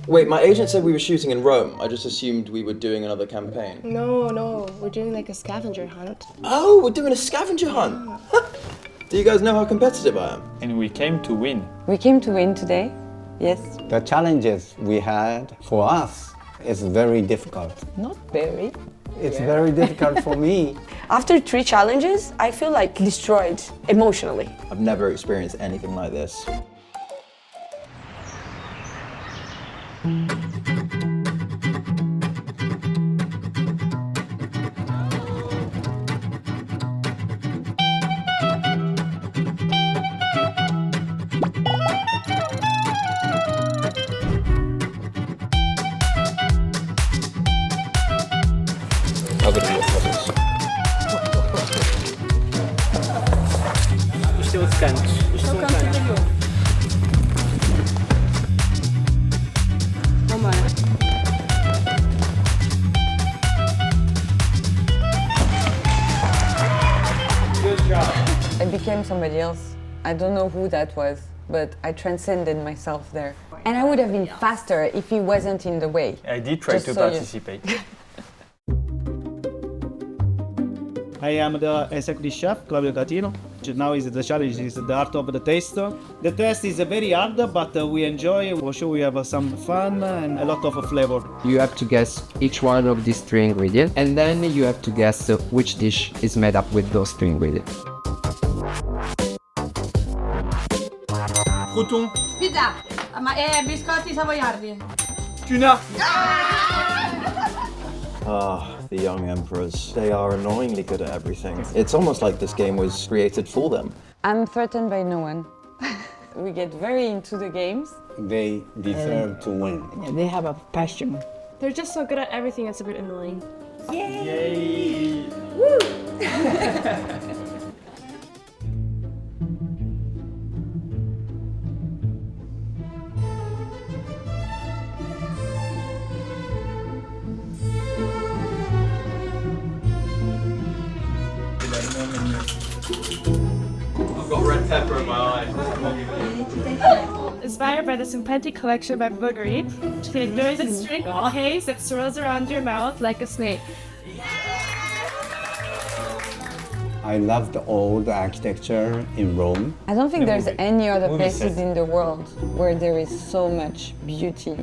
Wait, my agent said we were shooting in Rome. I just assumed we were doing another campaign. No, we're doing like a scavenger hunt. Oh, we're doing a scavenger hunt! Do you guys know how competitive I am? And we came to win. We came to win today, yes. The challenges we had for us is very difficult. Not very. It's very difficult for me. After 3 challenges, I feel like destroyed emotionally. I've never experienced anything like this. Isto é o canto. Isto é o canto. I became somebody else. I don't know who that was, but I transcended myself there. And I would have been faster if he wasn't in the way. I did try to participate. I am the executive chef, Claudio Catino. Now is the challenge is the art of the taste. The taste is very hard, but we enjoy. For sure, we have some fun and a lot of flavor. You have to guess each one of these 3 ingredients, and then you have to guess which dish is made up with those 3 ingredients. Crouton. Pizza, biscotti savoiardi. Tuna. Ah, the young emperors. They are annoyingly good at everything. It's almost like this game was created for them. I'm threatened by no one. We get very into the games. They deserve to win. Yeah, they have a passion. They're just so good at everything, it's a bit annoying. Yay! Woo! I've got red pepper in my eye. Inspired by the Simpenti collection by Bvlgari, to enjoy the string of haze that swirls around your mouth like a snake. I love the old architecture in Rome. I don't think there's any other Movie places set. in the world where there is so much beauty.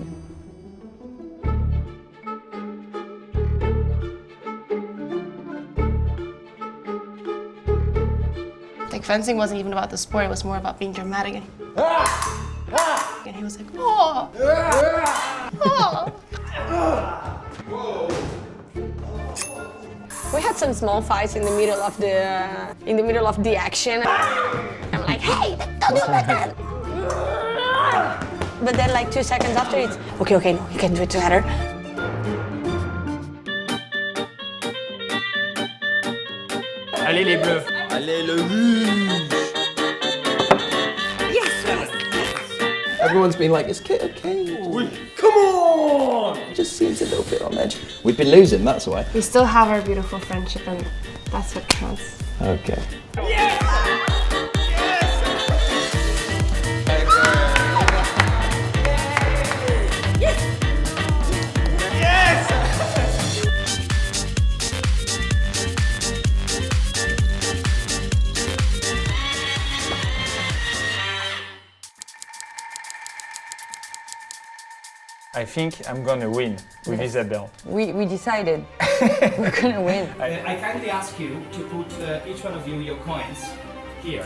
Like fencing wasn't even about the sport, it was more about being dramatic. And he was like, oh! Oh! We had some small fights in the middle of the action. I'm like, hey, don't do like that! But then like 2 seconds after it's, okay, no, you can do it together. Allez les bleus! Allez le rouge! Everyone's been like, is Kit okay? Oui. Come on! It just seems a little bit on edge. We've been losing, that's why. We still have our beautiful friendship and that's what counts. Okay. I think I'm gonna win with Isabelle. We decided we're gonna win. I kindly ask you to put each one of you your coins here.